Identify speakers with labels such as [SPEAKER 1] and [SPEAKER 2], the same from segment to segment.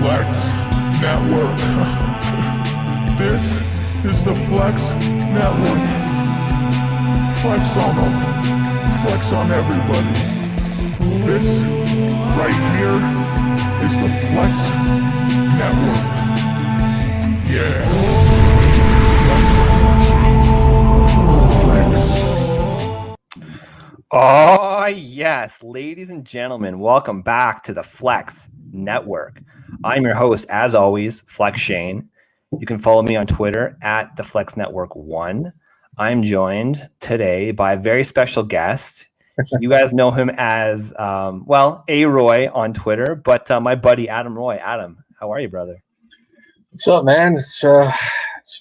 [SPEAKER 1] Flex Network. This is the Flex Network. Flex on them. Flex on everybody. This right here is the Flex Network. Yeah. Flex.
[SPEAKER 2] Oh, yes. Ladies and gentlemen, welcome back to the Flex Network. I'm your host, as always, Flex Shane. You can follow me on Twitter at the Flex Network 1. I'm joined today by a very special guest. You guys know him as, A-Roy on Twitter, but my buddy Adam Roy. Adam, how are you, brother?
[SPEAKER 3] What's up, man? It's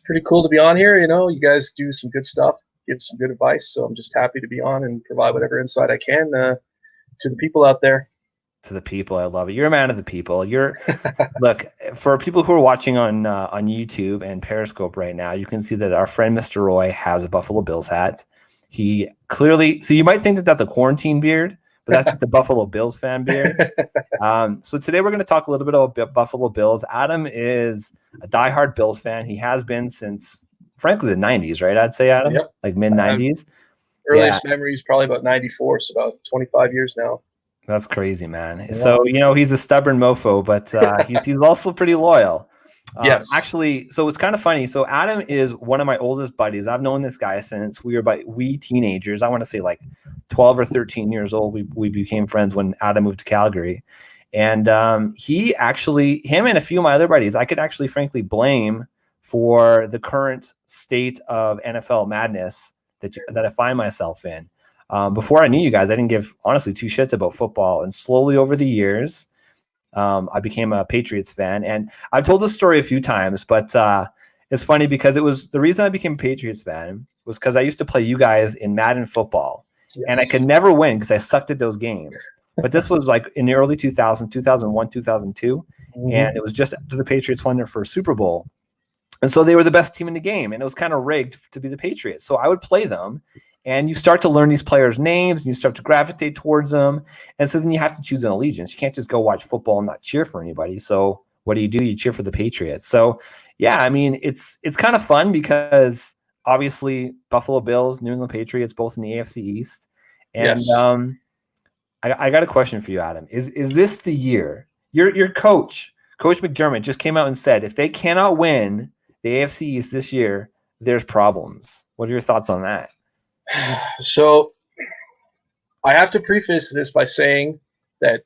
[SPEAKER 3] pretty cool to be on here. You know, you guys do some good stuff, give some good advice, so I'm just happy to be on and provide whatever insight I can to the people out there.
[SPEAKER 2] To the people, I love it. You're a man of the people. Look, for people who are watching on YouTube and Periscope right now, you can see that our friend Mr. Roy has a Buffalo Bills hat. He clearly, so you might think that that's a quarantine beard, but that's just the Buffalo Bills fan beard. So today we're going to talk a little bit about Buffalo Bills. Adam is a diehard Bills fan. He has been since, frankly, the 90s, right? I'd say, Adam?
[SPEAKER 3] Yep.
[SPEAKER 2] Like mid-90s.
[SPEAKER 3] Earliest memory is probably about 94, so about 25 years now.
[SPEAKER 2] That's crazy, man. Yeah. So, you know, he's a stubborn mofo, but he's also pretty loyal.
[SPEAKER 3] Yes.
[SPEAKER 2] Actually, so it's kind of funny. So Adam is one of my oldest buddies. I've known this guy since we were teenagers. I want to say like 12 or 13 years old. We became friends when Adam moved to Calgary. And him and a few of my other buddies, I could actually frankly blame for the current state of NFL madness that I find myself in. Before I knew you guys, I didn't give, honestly, two shits about football. And slowly over the years, I became a Patriots fan. And I've told this story a few times, but it's funny because it was the reason I became a Patriots fan was because I used to play you guys in Madden football. Yes. And I could never win because I sucked at those games. But this was like in the early 2000s, 2001, 2002. Mm-hmm. And it was just after the Patriots won their first Super Bowl. And so they were the best team in the game. And it was kind of rigged to be the Patriots. So I would play them. And you start to learn these players' names, and you start to gravitate towards them. And so then you have to choose an allegiance. You can't just go watch football and not cheer for anybody. So what do? You cheer for the Patriots. So, yeah, I mean, it's kind of fun because obviously Buffalo Bills, New England Patriots, both in the AFC East. And yes. I got a question for you, Adam. Is this the year? Your coach, Coach McDermott, just came out and said if they cannot win the AFC East this year, there's problems. What are your thoughts on that?
[SPEAKER 3] So I have to preface this by saying that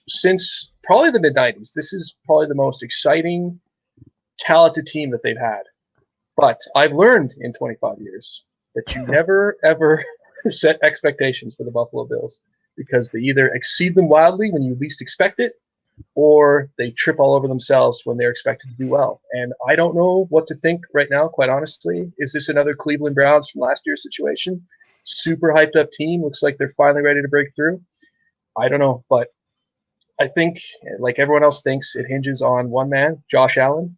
[SPEAKER 3] since probably the mid-90s, this is probably the most exciting, talented team that they've had. But I've learned in 25 years that you never, ever set expectations for the Buffalo Bills because they either exceed them wildly when you least expect it, or they trip all over themselves when they're expected to do well. And I don't know what to think right now, quite honestly. Is this another Cleveland Browns from last year's situation? Super hyped up team. Looks like they're finally ready to break through. I don't know, but I think, like everyone else thinks, it hinges on one man, Josh Allen.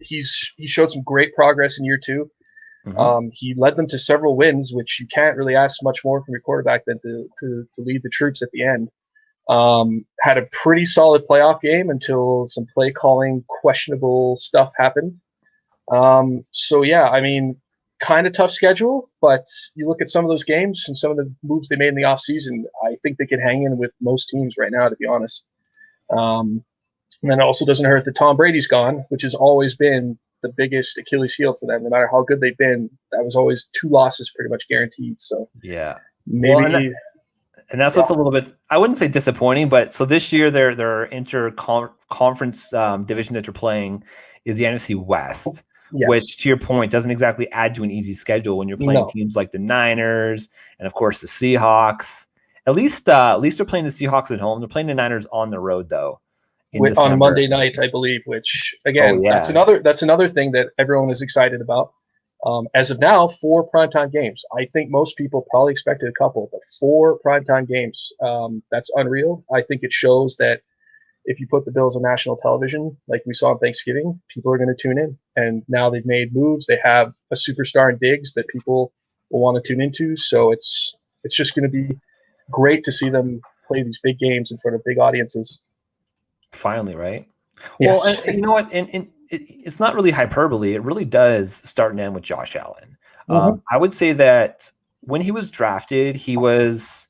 [SPEAKER 3] He showed some great progress in year two. Mm-hmm. He led them to several wins, which you can't really ask much more from your quarterback than to lead the troops at the end. Had a pretty solid playoff game until some play calling questionable stuff happened. So yeah, I mean, kind of tough schedule, but you look at some of those games and some of the moves they made in the offseason, I think they could hang in with most teams right now, to be honest. And then it also doesn't hurt that Tom Brady's gone, which has always been the biggest Achilles heel for them. No matter how good they've been, that was always 2 losses pretty much guaranteed. So
[SPEAKER 2] yeah,
[SPEAKER 3] maybe.
[SPEAKER 2] And that's what's a little bit, I wouldn't say disappointing, but so this year their inter-conference division that they're playing is the NFC West, yes. Which, to your point, doesn't exactly add to an easy schedule when you're playing teams like the Niners and, of course, the Seahawks. At least they're playing the Seahawks at home. They're playing the Niners on the road, though.
[SPEAKER 3] On Monday night, I believe, which, again, that's another thing that everyone is excited about. As of now, 4 primetime games. I think most people probably expected a couple, but 4 primetime games. That's unreal. I think it shows that if you put the Bills on national television, like we saw on Thanksgiving, people are going to tune in. And now they've made moves. They have a superstar in Diggs that people will want to tune into. So it's just going to be great to see them play these big games in front of big audiences.
[SPEAKER 2] Finally, right?
[SPEAKER 3] Yes.
[SPEAKER 2] Well, and you know what? And it's not really hyperbole. It really does start and end with Josh Allen.
[SPEAKER 3] Mhm.
[SPEAKER 2] I would say that when he was drafted, he was.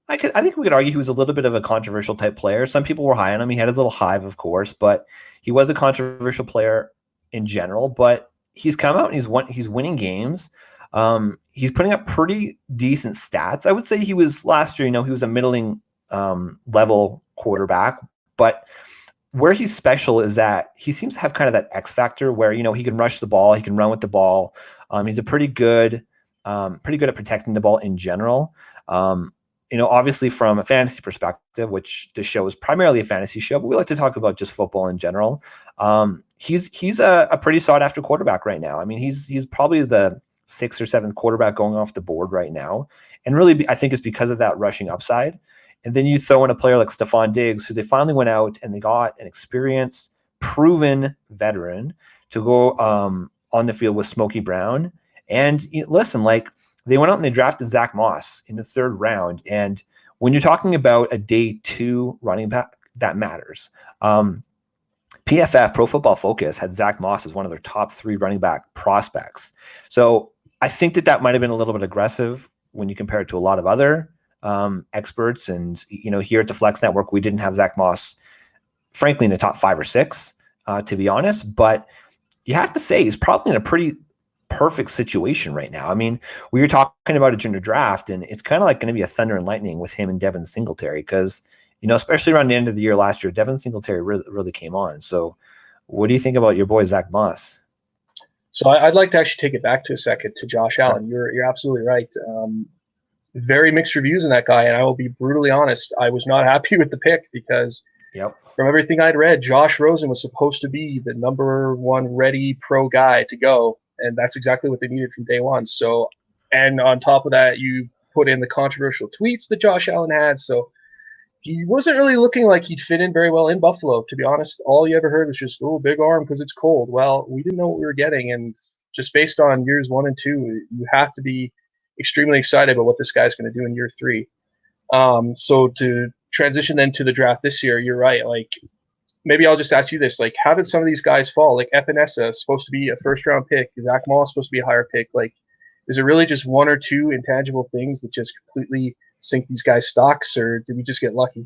[SPEAKER 2] I think we could argue he was a little bit of a controversial type player. Some people were high on him. He had his little hive, of course, but he was a controversial player in general. But he's come out and he's winning games. He's putting up pretty decent stats. I would say he was last year. He was a middling level quarterback, but where he's special is that he seems to have kind of that X factor where he can rush the ball, he can run with the ball. He's a pretty good at protecting the ball in general. Obviously from a fantasy perspective, which this show is primarily a fantasy show, but we like to talk about just football in general. He's a pretty sought after quarterback right now. I mean, he's probably the 6th or 7th quarterback going off the board right now, and really I think it's because of that rushing upside. And then you throw in a player like Stefon Diggs, who they finally went out and they got an experienced, proven veteran to go on the field with Smokey Brown. And listen, like they went out and they drafted Zach Moss in the 3rd round. And when you're talking about a day 2 running back, that matters. PFF, Pro Football Focus, had Zach Moss as one of their top 3 running back prospects. So I think that might have been a little bit aggressive when you compare it to a lot of other experts. And here at the Flex Network, we didn't have Zach Moss, frankly, in the top 5 or 6, to be honest. But you have to say he's probably in a pretty perfect situation right now. I mean, we were talking about it during the draft, and it's kind of like going to be a thunder and lightning with him and Devin Singletary because especially around the end of the year last year, Devin Singletary really came on. So, what do you think about your boy Zach Moss?
[SPEAKER 3] So I'd like to actually take it back to a second to Josh Allen. You're absolutely right. Very mixed reviews on that guy, and I will be brutally honest. I was not happy with the pick because from everything I'd read, Josh Rosen was supposed to be the number 1 ready pro guy to go, and that's exactly what they needed from day one. So, and on top of that, you put in the controversial tweets that Josh Allen had, so he wasn't really looking like he'd fit in very well in Buffalo, to be honest. All you ever heard was just, big arm because it's cold. Well, we didn't know what we were getting, and just based on years 1 and 2, you have to be extremely excited about what this guy's going to do in year 3. So to transition then to the draft this year, you're right. Like, maybe I'll just ask you this: like, how did some of these guys fall? Like Epinesa is supposed to be a 1st-round pick. Zach Moss is supposed to be a higher pick. Like, is it really just 1 or 2 intangible things that just completely sink these guys' stocks, or did we just get lucky?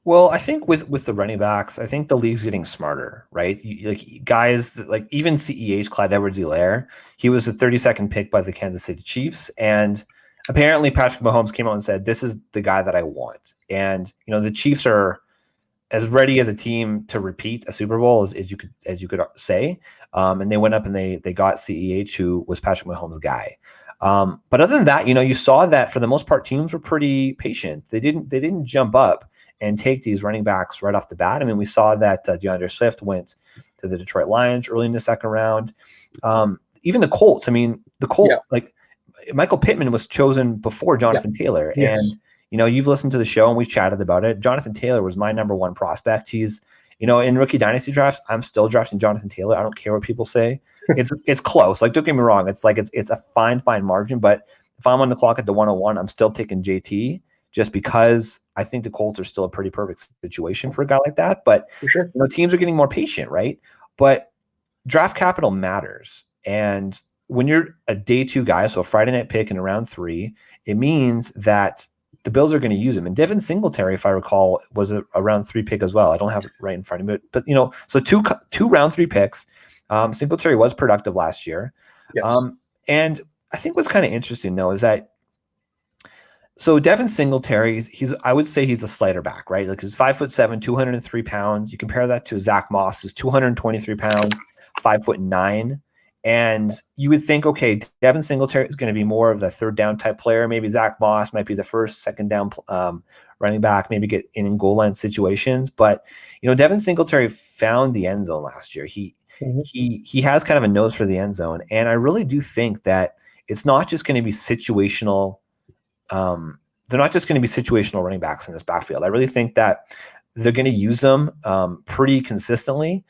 [SPEAKER 2] Well, I think with the running backs, I think the league's getting smarter, right? Like guys that, like even CEH, Clyde Edwards-Helaire, he was the 32nd pick by the Kansas City Chiefs, and apparently Patrick Mahomes came out and said, "This is the guy that I want." And the Chiefs are as ready as a team to repeat a Super Bowl as you could say, and they went up and they got CEH, who was Patrick Mahomes' guy. But other than that, you saw that for the most part, teams were pretty patient. They didn't jump up and take these running backs right off the bat. I mean, we saw that DeAndre Swift went to the Detroit Lions early in the 2nd round. Even the Colts. I mean, like Michael Pittman was chosen before Jonathan Taylor.
[SPEAKER 3] Yes.
[SPEAKER 2] And, you've listened to the show and we've chatted about it. Jonathan Taylor was my number 1 prospect. He's, in rookie dynasty drafts, I'm still drafting Jonathan Taylor. I don't care what people say. It's close. Like, don't get me wrong. It's like, it's a fine margin, but if I'm on the clock at the 101, I'm still taking JT just because I think the Colts are still a pretty perfect situation for a guy like that. But
[SPEAKER 3] for sure,
[SPEAKER 2] teams are getting more patient, right? But draft capital matters. And when you're a day 2 guy, so a Friday night pick in round 3, it means that the Bills are going to use him. And Devin Singletary, if I recall, was a round 3 pick as well. I don't have it right in front of me, but so two round 3 picks. Singletary was productive last year.
[SPEAKER 3] Yes.
[SPEAKER 2] And I think what's kind of interesting though is that so Devin Singletary, I would say he's a slider back, right? Like he's 5'7", 203 pounds. You compare that to Zach Moss, who's 223 pounds, 5'9". And you would think, okay, Devin Singletary is going to be more of the 3rd down type player. Maybe Zach Moss might be the 1st, 2nd down running back, maybe get in goal line situations. But, Devin Singletary found the end zone last year. He has kind of a nose for the end zone. And I really do think that it's not just going to be situational. They're not just going to be situational running backs in this backfield. I really think that they're going to use them pretty consistently.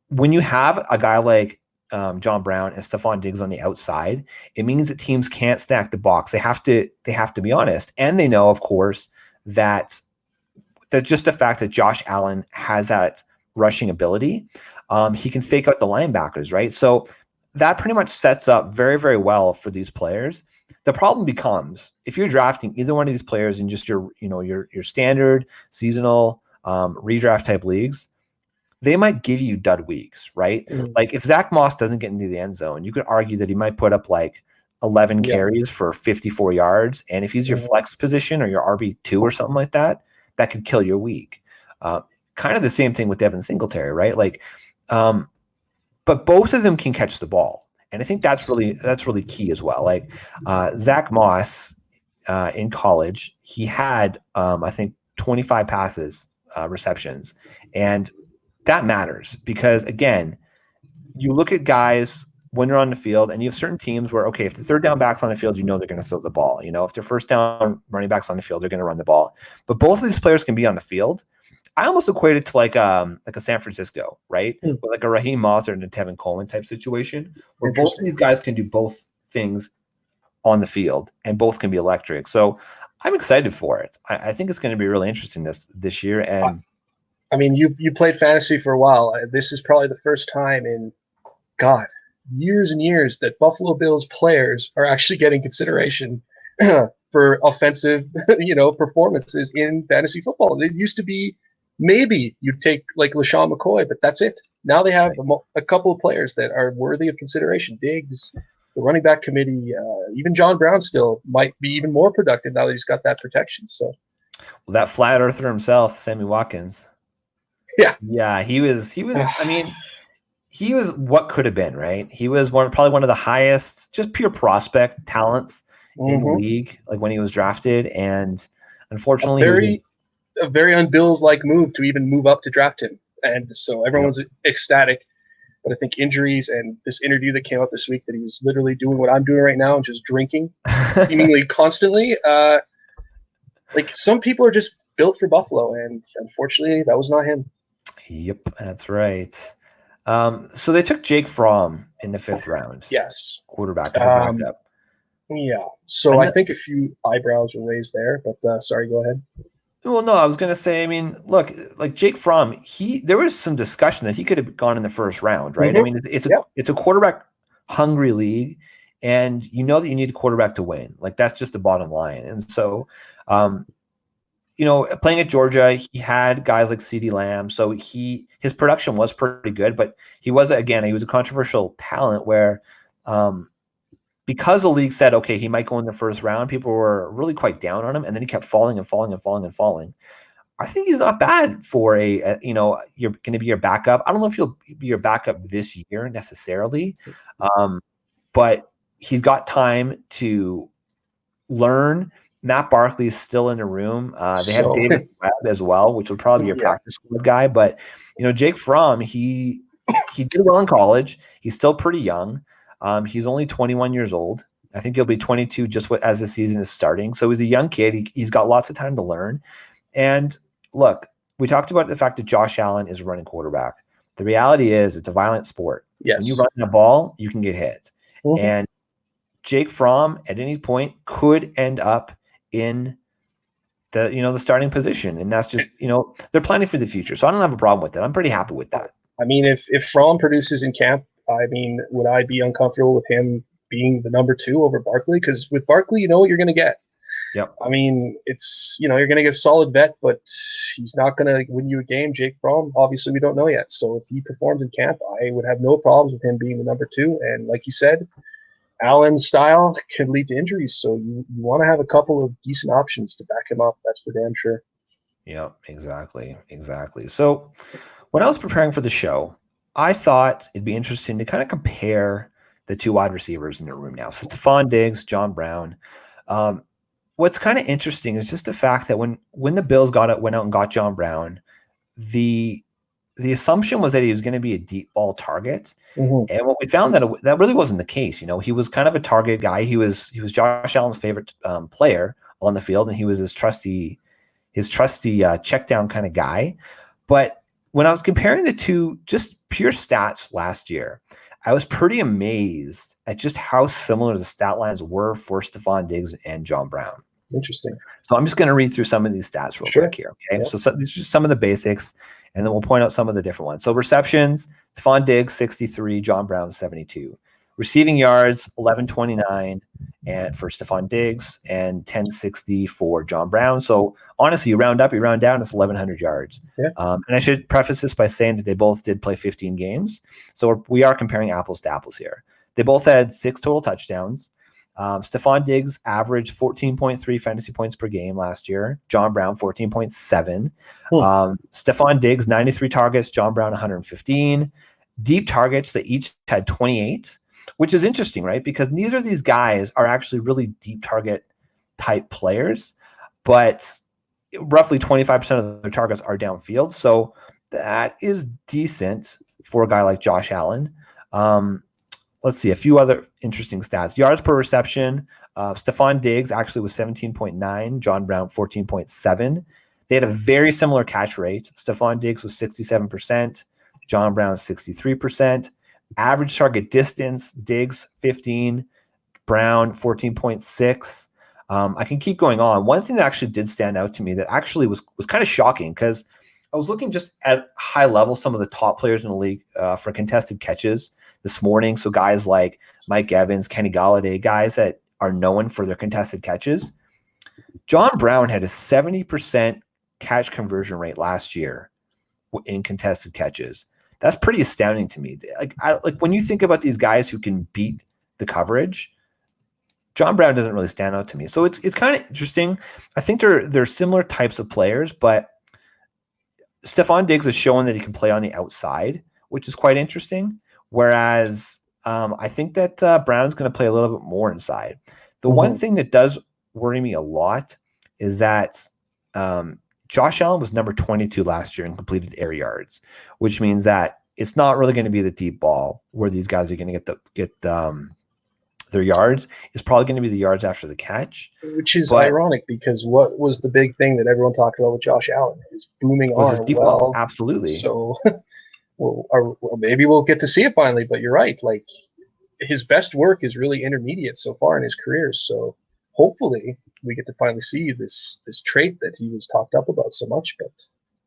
[SPEAKER 2] When you have a guy like John Brown and Stefon Diggs on the outside, it means that teams can't stack the box. They have to be honest. And they know, of course, that that's just the fact that Josh Allen has that rushing ability. He can fake out the linebackers, right? So that pretty much sets up very, very well for these players. The problem becomes if you're drafting either one of these players in just your standard seasonal redraft type leagues, they might give you dud weeks, right?
[SPEAKER 3] Mhm.
[SPEAKER 2] Like if Zach Moss doesn't get into the end zone, you could argue that he might put up like 11 carries for 54 yards. And if he's your flex position or your RB2 or something like that, that could kill your week. Kind of the same thing with Devin Singletary, right? Like, but both of them can catch the ball. And I think that's really key as well. Like Zach Moss in college, he had, I think, 25 passes, receptions. And that matters because, again, you look at guys when you're on the field and you have certain teams where, okay, if the third down back's on the field, they're going to throw the ball. If they're first down running backs on the field, they're going to run the ball. But both of these players can be on the field. I almost equate it to like a San Francisco, right? With like a Raheem Mostert and a Tevin Coleman type situation where both of these guys can do both things on the field and both can be electric. So I'm excited for it. I think it's going to be really interesting this year. And
[SPEAKER 3] I mean, you played fantasy for a while. This is probably the first time in, God, years and years that Buffalo Bills players are actually getting consideration for offensive, performances in fantasy football. It used to be maybe you'd take like LaShawn McCoy, but that's it. Now they have a couple of players that are worthy of consideration. Diggs, the running back committee, even John Brown still might be even more productive now that he's got that protection. So,
[SPEAKER 2] that flat earther himself, Sammy Watkins. Yeah, he was. I mean, he was what could have been, right? He was probably one of the highest, just pure prospect talents in the league, like when he was drafted. And unfortunately,
[SPEAKER 3] a very un-Bills like move to even move up to draft him, and so everyone's ecstatic. But I think injuries and this interview that came out this week that he was literally doing what I'm doing right now and just drinking, seemingly constantly. Like some people are just built for Buffalo, and unfortunately, that was not him.
[SPEAKER 2] Yep, that's right. So they took Jake Fromm in the 5th round.
[SPEAKER 3] Yes,
[SPEAKER 2] quarterback. Backup.
[SPEAKER 3] Yeah. So I think a few eyebrows were raised there, but sorry, go ahead.
[SPEAKER 2] Well, no, I was going to say, I mean, look, like Jake Fromm, there was some discussion that he could have gone in the 1st round, right? I mean, it's a quarterback hungry league, and that you need a quarterback to win. Like that's just the bottom line. And so, playing at Georgia, he had guys like CeeDee Lamb, so his production was pretty good, but he was a controversial talent where, because the league said, okay, he might go in the 1st round, people were really quite down on him, and then he kept falling and falling and falling and falling. I think he's not bad for you're going to be your backup. I don't know if he'll be your backup this year necessarily, but he's got time to learn. Matt Barkley is still in the room. They have David Webb as well, which would probably be your practice squad guy. But Jake Fromm, he did well in college. He's still pretty young. He's only 21 years old. I think he'll be 22 just as the season is starting. So he's a young kid. He's got lots of time to learn. And look, we talked about the fact that Josh Allen is a running quarterback. The reality is it's a violent sport.
[SPEAKER 3] Yes.
[SPEAKER 2] When you run the ball, you can get hit. And Jake Fromm at any point could end up in the starting position, and that's just they're planning for the future. So I don't have a problem with that. I'm pretty happy with that.
[SPEAKER 3] I mean, if Fromm produces in camp, I mean, would I be uncomfortable with him being the number 2 over Barkley? Because with Barkley, you know what you're going to get.
[SPEAKER 2] Yep.
[SPEAKER 3] I mean, it's you're going to get a solid vet, but he's not going to win you a game. Jake Fromm, obviously, we don't know yet. So if he performs in camp, I would have no problems with him being the number 2. And like you said, Allen's style could lead to injuries, so you want to have a couple of decent options to back him up. That's for damn sure.
[SPEAKER 2] Yeah, exactly. So when I was preparing for the show, I thought it'd be interesting to kind of compare the 2 wide receivers in the room now. So Stefon Diggs, John Brown. What's kind of interesting is just the fact that when the Bills went out and got John Brown, the assumption was that he was going to be a deep ball target. And what we found that really wasn't the case. He was kind of a target guy. He was Josh Allen's favorite player on the field, and he was his trusty check down kind of guy. But when I was comparing the 2 just pure stats last year, I was pretty amazed at just how similar the stat lines were for Stefon Diggs and John Brown.
[SPEAKER 3] Interesting.
[SPEAKER 2] So I'm just going to read through some of these stats real quick here. Okay.
[SPEAKER 3] Yep.
[SPEAKER 2] So these are just some of the basics, and then we'll point out some of the different ones. So receptions, Stefon Diggs, 63, John Brown, 72. Receiving yards, 1129 and for Stefon Diggs and 1060 for John Brown. So honestly, you round up, you round down, it's 1,100 yards.
[SPEAKER 3] Yeah.
[SPEAKER 2] And I should preface this by saying that they both did play 15 games. So we are comparing apples to apples here. They both had 6 total touchdowns. Stefon Diggs averaged 14.3 fantasy points per game last year. John Brown, 14.7. Stefon Diggs, 93 targets. John Brown, 115. Deep targets, they each had 28, which is interesting, right? Because neither of these guys are actually really deep target type players, but roughly 25% of their targets are downfield. So that is decent for a guy like Josh Allen. Let's see a few other interesting stats. Yards per reception. Stefon Diggs actually was 17.9. John Brown, 14.7. They had a very similar catch rate. Stefon Diggs was 67%. John Brown, 63%. Average target distance, Diggs, 15. Brown, 14.6. I can keep going on. One thing that actually did stand out to me that actually was kind of shocking, because I was looking just at high level, some of the top players in the league for contested catches this morning. So guys like Mike Evans, Kenny Golladay, guys that are known for their contested catches. John Brown had a 70% catch conversion rate last year in contested catches. That's pretty astounding to me. Like when you think about these guys who can beat the coverage, John Brown doesn't really stand out to me. So it's kind of interesting. I think they're similar types of players, but Stefon Diggs is showing that he can play on the outside, which is quite interesting. Whereas I think that Brown's going to play a little bit more inside. The one thing that does worry me a lot is that Josh Allen was number 22 last year in completed air yards, which means that it's not really going to be the deep ball where these guys are going to get their yards. It's probably going to be the yards after the catch.
[SPEAKER 3] Which is ironic, because what was the big thing that everyone talked about with Josh Allen? His booming arm.
[SPEAKER 2] His deep ball. Absolutely.
[SPEAKER 3] So well, maybe we'll get to see it finally, but you're right. Like, his best work is really intermediate so far in his career. So hopefully we get to finally see this trait that he was talked up about so much. But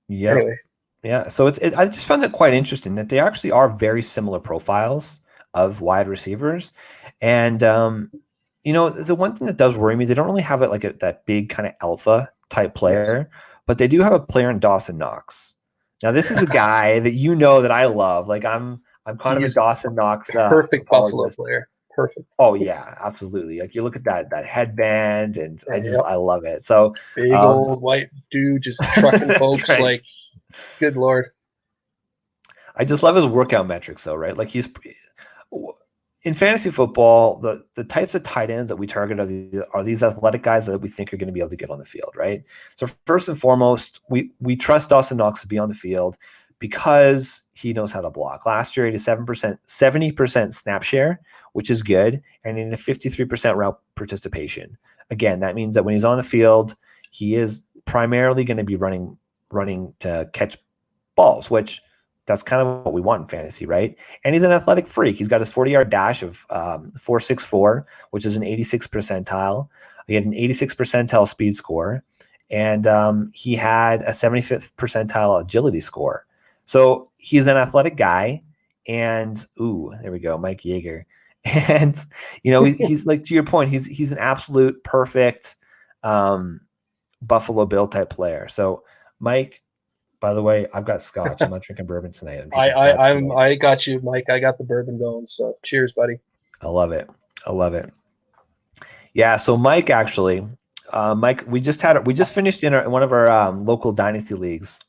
[SPEAKER 3] anyway.
[SPEAKER 2] Yeah. So I just found that quite interesting that they actually are very similar profiles of wide receivers. And, the one thing that does worry me, they don't really have that big kind of alpha type player, but they do have a player in Dawson Knox. Now, this is a guy that I love. Like I'm kind of a Dawson Knox.
[SPEAKER 3] Perfect Buffalo player. Perfect.
[SPEAKER 2] Oh yeah, absolutely. Like you look at that headband, and I love it. So
[SPEAKER 3] big old white dude just trucking folks right. Like, good Lord.
[SPEAKER 2] I just love his workout metrics though, right? Like he's in fantasy football, the types of tight ends that we target are these athletic guys that we think are going to be able to get on the field, right? So first and foremost, we trust Dawson Knox to be on the field because he knows how to block. Last year, he had a 70% snap share, which is good, and in a 53% route participation. Again, that means that when he's on the field, he is primarily going to be running to catch balls, which that's kind of what we want in fantasy, right? And he's an athletic freak. He's got his 40-yard dash of 4.64, which is an 86th percentile. He had an 86th percentile speed score, and he had a 75th percentile agility score. So he's an athletic guy, and there we go, Mike Yeager. And he's like, to your point, he's an absolute perfect Buffalo Bill type player. So Mike, by the way, I've got scotch. I'm not drinking bourbon tonight.
[SPEAKER 3] I got you, Mike. I got the bourbon going. So cheers, buddy.
[SPEAKER 2] I love it. Yeah. So Mike, actually, we just finished in one of our local dynasty leagues.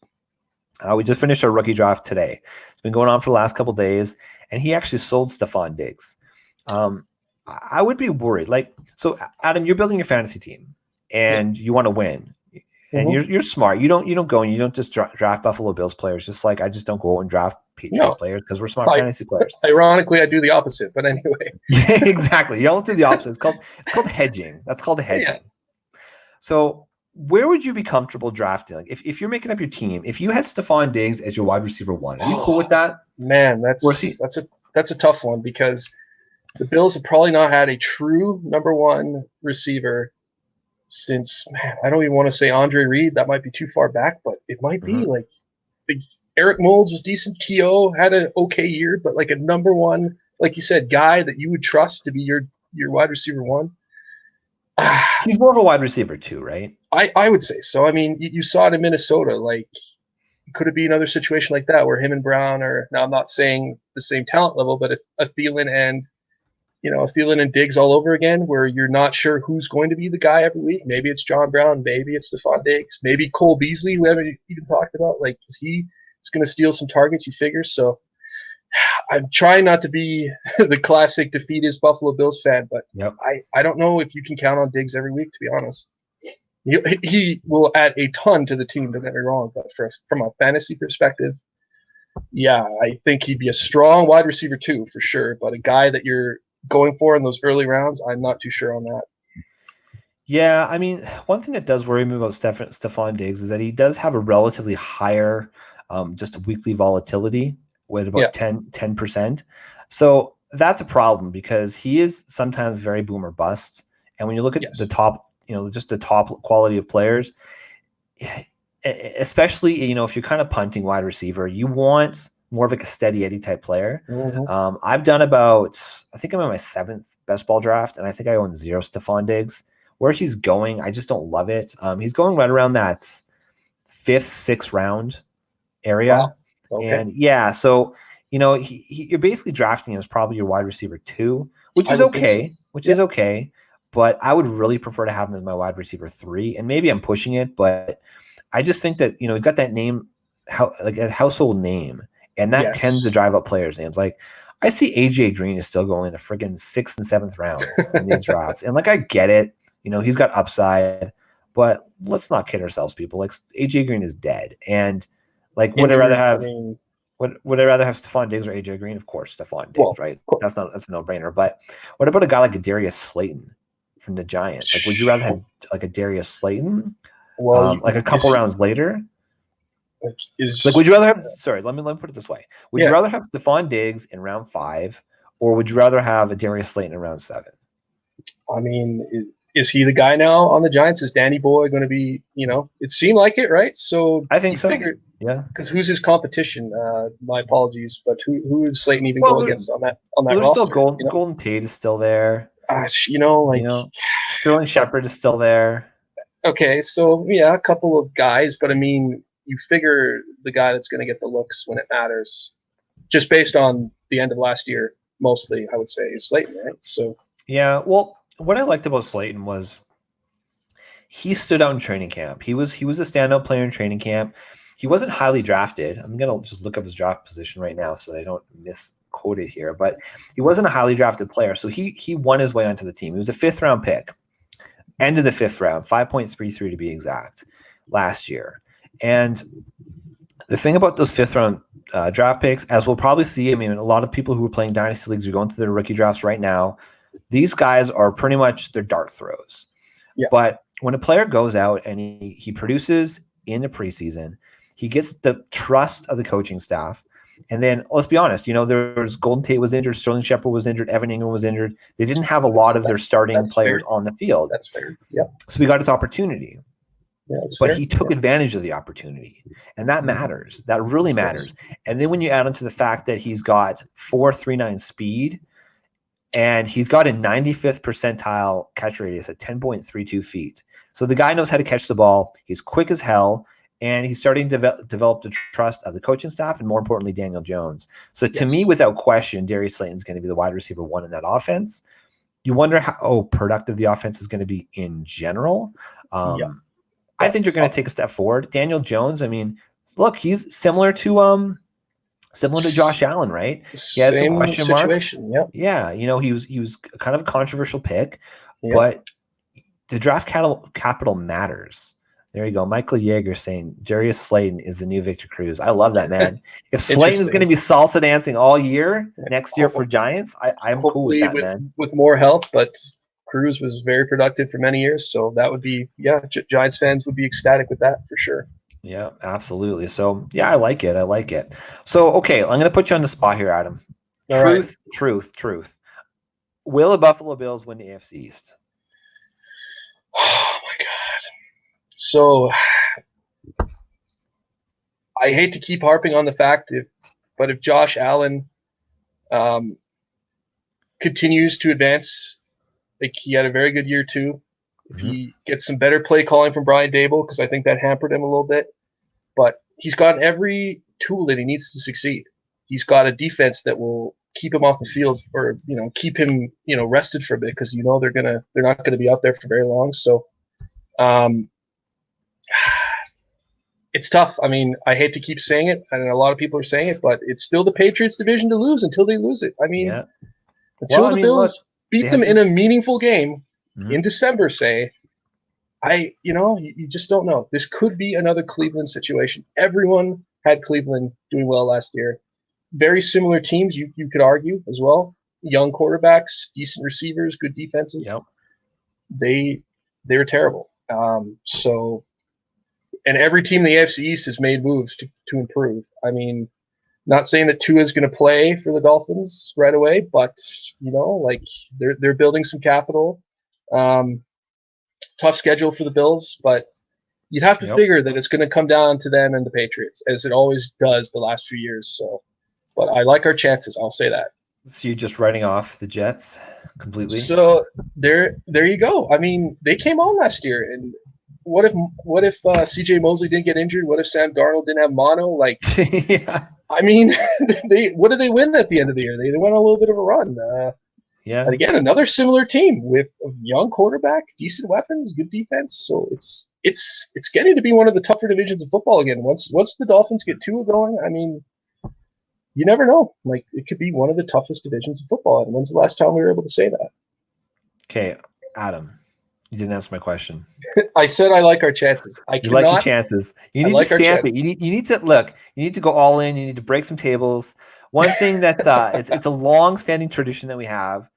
[SPEAKER 2] We just finished our rookie draft today. It's been going on for the last couple of days, and he actually sold Stefon Diggs. I would be worried. Like, so Adam, you're building your fantasy team, and you want to win. And you're smart. You don't go and you don't just draft Buffalo Bills players. Just like I just don't go and draft Patriots players because we're smart fantasy players.
[SPEAKER 3] Ironically, I do the opposite. But anyway,
[SPEAKER 2] exactly. You don't do the opposite. It's called hedging. That's called hedging. Yeah. So where would you be comfortable drafting? Like if you're making up your team, if you had Stefon Diggs as your wide receiver 1, are you cool with that?
[SPEAKER 3] Man, that's a tough one, because the Bills have probably not had a true number 1 receiver since, man, I don't even want to say Andre Reed. That might be too far back, but it might be like Eric Moulds was decent. T.O. had an okay year, but like a number one, like you said, guy that you would trust to be your wide receiver one.
[SPEAKER 2] He's more of a wide receiver too, right?
[SPEAKER 3] I would say so. I mean, you saw it in Minnesota. Like, could it be another situation like that where him and Brown are, now I'm not saying the same talent level, but a Thielen and, Thielen and Diggs all over again, where you're not sure who's going to be the guy every week. Maybe it's John Brown, maybe it's Stefon Diggs, maybe Cole Beasley, we haven't even talked about. Like, is he going to steal some targets, you figure? So I'm trying not to be the classic defeatist Buffalo Bills fan, but I don't know if you can count on Diggs every week, to be honest. He will add a ton to the team, don't get me wrong, but from a fantasy perspective, yeah, I think he'd be a strong wide receiver too, for sure. But a guy that you're going for in those early rounds, I'm not too sure on that.
[SPEAKER 2] Yeah, I mean, one thing that does worry me about Stefon Diggs is that he does have a relatively higher just weekly volatility with about 10%. So that's a problem because he is sometimes very boom or bust. And when you look at the top, just the top quality of players, especially, if you're kind of punting wide receiver, you want more of like a steady Eddie type player. I've done I think I'm in my 7th best ball draft, and I think I own 0 Stefon Diggs. Where he's going, I just don't love it. He's going right around that 5th, 6th round area.
[SPEAKER 3] Wow. Okay.
[SPEAKER 2] And so, you're basically drafting him as probably your wide receiver 2, which is okay, is okay. But I would really prefer to have him as my wide receiver 3. And maybe I'm pushing it, but I just think that, he's got that name, like a household name, and that tends to drive up players' names. Like, I see AJ Green is still going in the friggin' 6th and 7th round in these drafts. And like, I get it, he's got upside, but let's not kid ourselves, people. Like, AJ Green is dead. And like, would I rather have Stefon Diggs or AJ Green? Of course, Stefon Diggs, right? That's a no-brainer. But what about a guy like a Darius Slayton from the Giants? Like, would you rather have like a Darius Slayton, like a couple rounds later? Like, would you rather have? Sorry, let me put it this way: would you rather have Stefon Diggs in round 5, or would you rather have a Darius Slayton in round 7?
[SPEAKER 3] I mean, is he the guy now on the Giants? Is Danny Boy going to be? It seemed like it, right? So
[SPEAKER 2] I think so.
[SPEAKER 3] Yeah. Because who's his competition? My apologies, but who is Slayton even go against on that roster?
[SPEAKER 2] Still Golden Tate is still there. Sterling Shepard is still there.
[SPEAKER 3] Okay, so yeah, a couple of guys, but I mean, you figure the guy that's going to get the looks when it matters, just based on the end of last year, mostly I would say is Slayton, right? So
[SPEAKER 2] yeah, well, what I liked about Slayton was he stood out in training camp. He was a standout player in training camp. He wasn't highly drafted. I'm gonna just look up his draft position right now so that I don't misquote it here. But he wasn't a highly drafted player, so he won his way onto the team. He was a 5th round pick, end of the 5th round, 5.33 to be exact, last year. And the thing about those 5th round draft picks, as we'll probably see, I mean, a lot of people who are playing dynasty leagues are going through their rookie drafts right now. These guys are pretty much their dart throws. Yeah. But when a player goes out and he produces in the preseason, he gets the trust of the coaching staff. And then let's be honest, there was Golden Tate was injured, Sterling Shepard was injured, Evan Ingram was injured. They didn't have a lot of their starting players on the field.
[SPEAKER 3] That's fair. Yeah.
[SPEAKER 2] So we got his opportunity.
[SPEAKER 3] Yeah,
[SPEAKER 2] but he took advantage of the opportunity. And that matters. That really matters. Yes. And then when you add onto the fact that he's got 4.39 speed and he's got a 95th percentile catch radius at 10.32 feet. So the guy knows how to catch the ball. He's quick as hell. And he's starting to develop the trust of the coaching staff and, more importantly, Daniel Jones. So to me, without question, Darius Slayton's going to be the wide receiver 1 in that offense. You wonder how productive the offense is going to be in general. I think you're going to take a step forward. Daniel Jones, I mean, look, he's similar to Josh Allen, right? He had some question marks. Yeah, he was kind of a controversial pick, but the draft capital matters. There you go. Michael Yeager saying Darius Slayton is the new Victor Cruz. I love that, man. If Slayton is going to be salsa dancing all year next year for Giants, I'm cool with that, man.
[SPEAKER 3] With more help, but Cruz was very productive for many years, so that would be Giants fans would be ecstatic with that for sure.
[SPEAKER 2] Yeah, absolutely. So I like it. So okay, I'm going to put you on the spot here, Adam. Truth. Will the Buffalo Bills win the AFC East?
[SPEAKER 3] Oh my So I hate to keep harping on the fact, but if Josh Allen continues to advance, like he had a very good year too. If he gets some better play calling from Brian Dable, because I think that hampered him a little bit, but he's got every tool that he needs to succeed. He's got a defense that will keep him off the field, or keep him rested for a bit, because they're not gonna be out there for very long. So it's tough. I mean, I hate to keep saying it, and a lot of people are saying it, but it's still the Patriots' division to lose until they lose it. I mean, until the Bills beat them in a meaningful game in December, say, you just don't know. This could be another Cleveland situation. Everyone had Cleveland doing well last year. Very similar teams, you could argue as well. Young quarterbacks, decent receivers, good defenses.
[SPEAKER 2] Yep.
[SPEAKER 3] They were terrible. And every team in the AFC East has made moves to improve. I mean, not saying that Tua is going to play for the Dolphins right away, but they're building some capital. Tough schedule for the Bills, but you'd have to figure that it's going to come down to them and the Patriots, as it always does the last few years. So, but I like our chances. I'll say that.
[SPEAKER 2] So you're just writing off the Jets completely?
[SPEAKER 3] So there you go. I mean, they came on last year, and what if C.J. Mosley didn't get injured? What if Sam Darnold didn't have mono?
[SPEAKER 2] Yeah.
[SPEAKER 3] I mean, what did they win at the end of the year? They went on a little bit of a run.
[SPEAKER 2] Yeah.
[SPEAKER 3] And again, another similar team with a young quarterback, decent weapons, good defense. So it's getting to be one of the tougher divisions of football again. Once the Dolphins get Tua going, I mean, you never know. Like, it could be one of the toughest divisions of football. And when's the last time we were able to say that?
[SPEAKER 2] Okay, Adam, you didn't answer my question.
[SPEAKER 3] I said I like our chances.
[SPEAKER 2] You like your chances. You need to stamp it. You need to look. You need to go all in. You need to break some tables. One thing that it's a long-standing tradition that we have.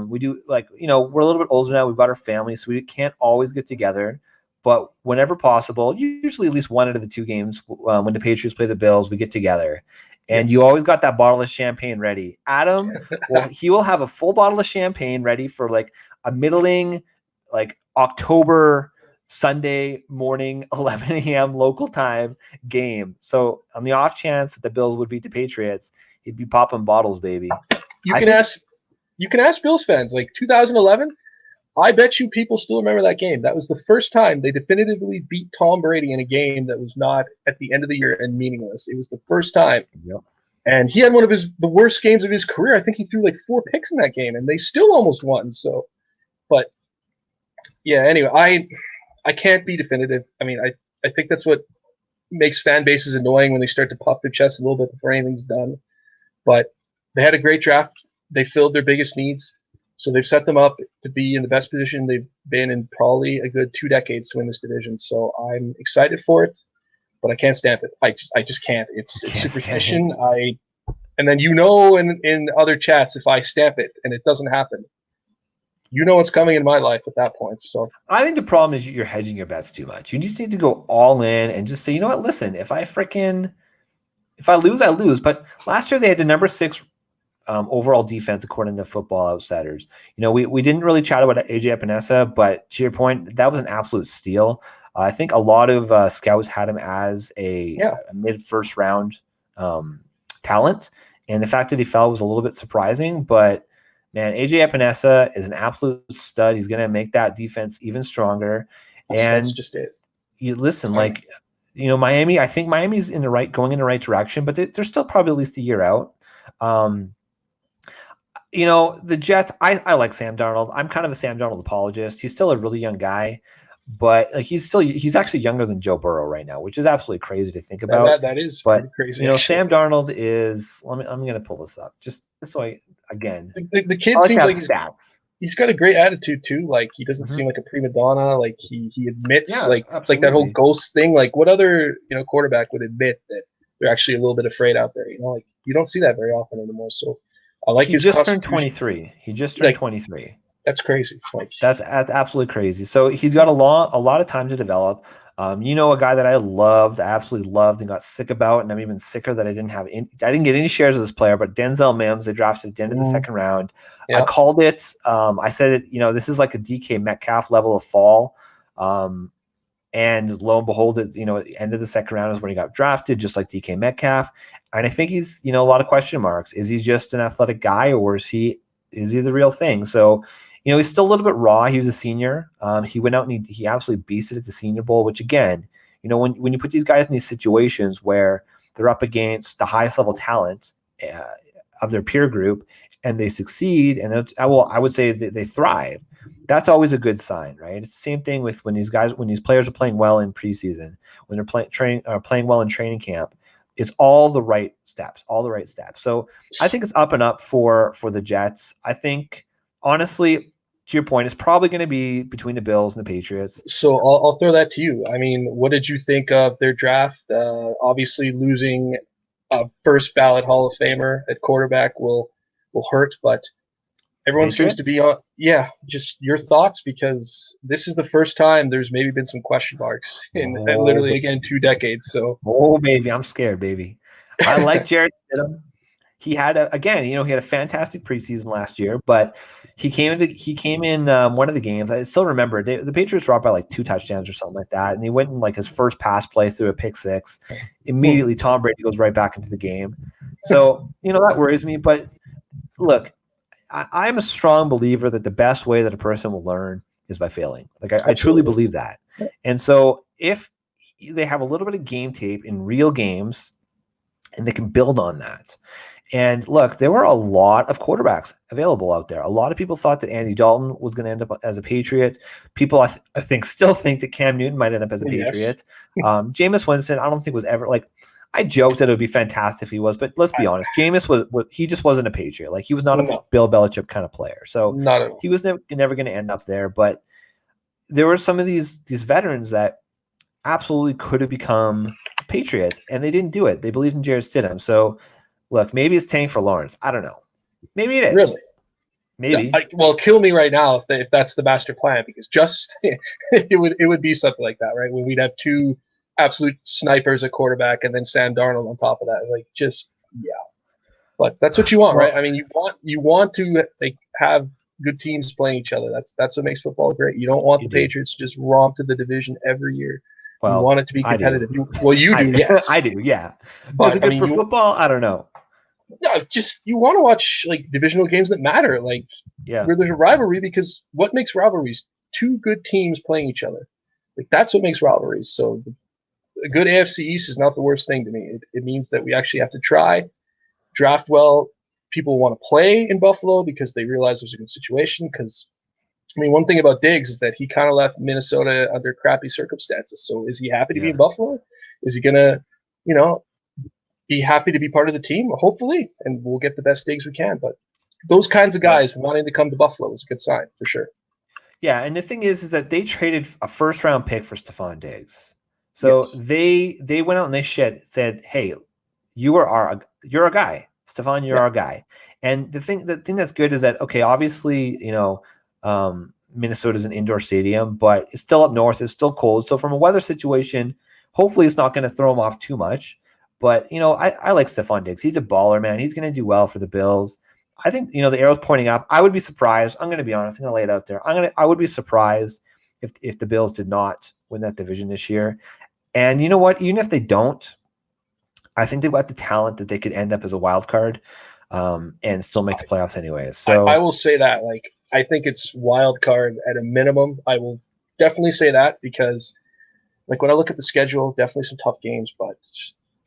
[SPEAKER 2] We do, we're a little bit older now. We've got our families, so we can't always get together. But whenever possible, usually at least one out of the two games, when the Patriots play the Bills, we get together. And you always got that bottle of champagne ready. Adam, he will have a full bottle of champagne ready for like a middling, October Sunday morning, 11 a.m. local time game. So on the off chance that the Bills would beat the Patriots, he'd be popping bottles, baby.
[SPEAKER 3] You can ask Bills fans, 2011. I bet you people still remember that game. That was the first time they definitively beat Tom Brady in a game that was not at the end of the year and meaningless. It was the first time. Yep. And he had one of the worst games of his career. I think he threw 4 picks in that game, and they still almost won. So, but yeah, anyway, I can't be definitive. I mean, I think that's what makes fan bases annoying, when they start to puff their chests a little bit before anything's done. But they had a great draft. They filled their biggest needs. So they've set them up to be in the best position they've been in probably a good 2 decades to win this division. So I'm excited for it, but I can't stamp it. I just can't. It's superstition. And then in other chats, if I stamp it and it doesn't happen, what's coming in my life at that point. So
[SPEAKER 2] I think the problem is you're hedging your bets too much. You just need to go all in and just say, you know what? Listen, if I lose, I lose. But last year they had the number 6 overall defense according to Football Outsiders. We didn't really chat about AJ Epinesa, but to your point, that was an absolute steal. I think a lot of scouts had him as a mid-first round talent, and the fact that he fell was a little bit surprising. But man, AJ Epinesa is an absolute stud. He's going to make that defense even stronger. And
[SPEAKER 3] that's just it.
[SPEAKER 2] You listen, Miami. I think Miami's going in the right direction, but they're still probably at least a year out. The Jets, I like Sam Darnold. I'm kind of a Sam Darnold apologist. He's still a really young guy, but he's actually younger than Joe Burrow right now, which is absolutely crazy to think about.
[SPEAKER 3] That is crazy.
[SPEAKER 2] Sam Darnold is, I'm going to pull this up just so again.
[SPEAKER 3] The kid seems like he's got a great attitude too. He doesn't seem like a prima donna. He admits that whole ghost thing. What other, quarterback would admit that they're actually a little bit afraid out there? You don't see that very often anymore. So I like his.
[SPEAKER 2] He just turned 23. He just turned 23.
[SPEAKER 3] That's crazy.
[SPEAKER 2] That's absolutely crazy. So he's got a lot of time to develop. A guy that I absolutely loved, and got sick about, and I'm even sicker that I didn't get any shares of this player. But Denzel Mims, they drafted at the end of the second round. Yep. I called it. I said it. This is like a DK Metcalf level of fall. And lo and behold, at the end of the second round is when he got drafted, just like DK Metcalf. And I think he's, a lot of question marks. Is he just an athletic guy, or is he the real thing? So, he's still a little bit raw. He was a senior. He went out and he absolutely beasted at the Senior Bowl, which again, when you put these guys in these situations where they're up against the highest level talent of their peer group and they succeed, and I would say that they thrive. That's always a good sign, right? It's the same thing with when these players are playing well in preseason, when they're playing well in training camp. It's all the right steps. So I think it's up and up for the Jets. I think, honestly, to your point, it's probably going to be between the Bills and the Patriots.
[SPEAKER 3] So I'll throw that to you. I mean, what did you think of their draft? Obviously, losing a first ballot Hall of Famer at quarterback will hurt, but everyone seems to be on. Yeah, just your thoughts, because this is the first time there's maybe been some question marks in literally, again, 2 decades. So,
[SPEAKER 2] baby, I'm scared, baby. I like Jared Stidham. He had he had a fantastic preseason last year, but he came in one of the games. I still remember the Patriots were up by like 2 touchdowns or something like that, and he went in like his first pass play through a pick six. Immediately, Tom Brady goes right back into the game. So that worries me. But look, I'm a strong believer that the best way that a person will learn is by failing. Like I truly believe that. And so if they have a little bit of game tape in real games, and they can build on that. And look, there were a lot of quarterbacks available out there. A lot of people thought that Andy Dalton was going to end up as a Patriot. People, I think, still think that Cam Newton might end up as a Patriot. Jameis Winston, I don't think was ever like. I joked that it would be fantastic if he was, but let's be honest. Jameis he just wasn't a Patriot. Like he was not a Bill Belichick kind of player. So he was never going to end up there. But there were some of these veterans that absolutely could have become Patriots, and they didn't do it. They believed in Jared Stidham. So look, maybe it's tank for Lawrence. I don't know. Maybe it is.
[SPEAKER 3] Really?
[SPEAKER 2] Maybe.
[SPEAKER 3] Well, kill me right now if that's the master plan, because just it would be something like that, right? When we'd have 2 absolute snipers at quarterback and then Sam Darnold on top of that. Like, just, yeah. But that's what you want, right? I mean, you want to have good teams playing each other. That's what makes football great. You don't want the Patriots to just romp to the division every year.
[SPEAKER 2] Well,
[SPEAKER 3] you want it to be competitive. You do, yes.
[SPEAKER 2] I do, yeah. But is it good for football? I don't know.
[SPEAKER 3] No, just you want to watch like divisional games that matter, like where there's a rivalry, because what makes rivalries? 2 good teams playing each other. Like that's what makes rivalries. So a good AFC East is not the worst thing to me. It means that we actually have to try, draft well. People want to play in Buffalo because they realize there's a good situation. Because, I mean, one thing about Diggs is that he kind of left Minnesota under crappy circumstances. So is he happy to be in Buffalo? Is he going to, be happy to be part of the team? Hopefully. And we'll get the best Diggs we can. But those kinds of guys wanting to come to Buffalo is a good sign for sure. Yeah,
[SPEAKER 2] and the thing is that they traded a first-round pick for Stefon Diggs. So they went out and they said, "Hey, you're a guy, Stefon. You're our guy." And the thing that's good is that obviously Minnesota's an indoor stadium, but it's still up north. It's still cold. So from a weather situation, hopefully it's not going to throw them off too much. But I like Stefon Diggs. He's a baller, man. He's going to do well for the Bills. I think the arrow's pointing up. I would be surprised. I'm going to be honest. I'm going to lay it out there. I would be surprised if the Bills did not win that division this year. And you know what? Even if they don't, I think they've got the talent that they could end up as a wild card and still make the playoffs anyways. So
[SPEAKER 3] I will say that. Like, I think it's wild card at a minimum. I will definitely say that because, like, when I look at the schedule, definitely some tough games. But,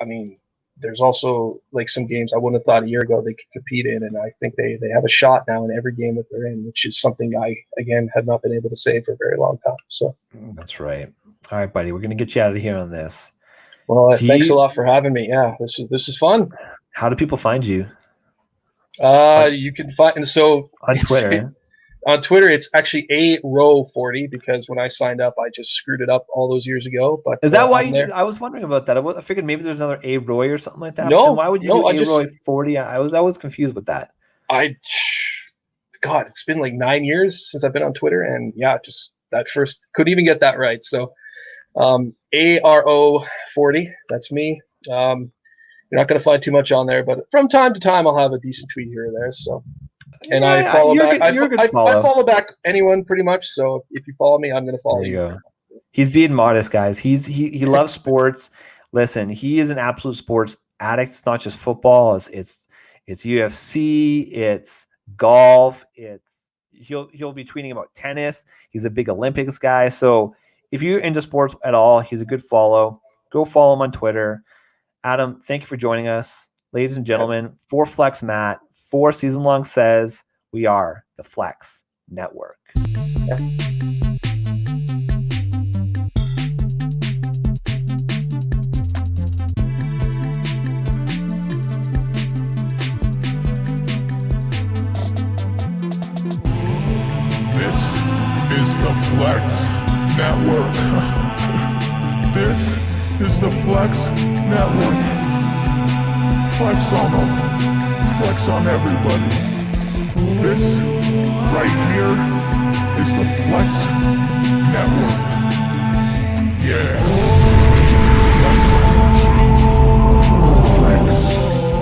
[SPEAKER 3] I mean, there's also, like, some games I wouldn't have thought a year ago they could compete in. And I think they have a shot now in every game that they're in, which is something I, again, have not been able to say for a very long time. So
[SPEAKER 2] that's right. All right, buddy, we're going to get you out of here on this.
[SPEAKER 3] Well, thanks a lot for having me. Yeah, this is fun.
[SPEAKER 2] How do people find you?
[SPEAKER 3] You can find
[SPEAKER 2] on Twitter.
[SPEAKER 3] On Twitter, it's actually A-Row40 because when I signed up, I just screwed it up all those years ago. But
[SPEAKER 2] is that why you did? I was wondering about that. I figured maybe there's another A-Roy or something like that.
[SPEAKER 3] No,
[SPEAKER 2] then why would you do A-Roy40? I was confused with that.
[SPEAKER 3] God, it's been like 9 years since I've been on Twitter, and just that first couldn't even get that right. So. ARO40, that's me. You're not going to find too much on there, but from time to time I'll have a decent tweet here or there. So, and I follow back. I follow back anyone pretty much. So if you follow me, I'm going to follow you.
[SPEAKER 2] There you go. He's being modest, guys. He loves sports. Listen, he is an absolute sports addict. It's not just football. It's UFC. It's golf. He'll be tweeting about tennis. He's a big Olympics guy. So if you're into sports at all, he's a good follow. Go follow him on Twitter. Adam, thank you for joining us. Ladies and gentlemen, for Flex Matt, for Season Long Says, we are the Flex Network.
[SPEAKER 1] This is the Flex Network. This is the Flex Network. Flex on them. Flex on everybody. This right here is the Flex Network. Yeah.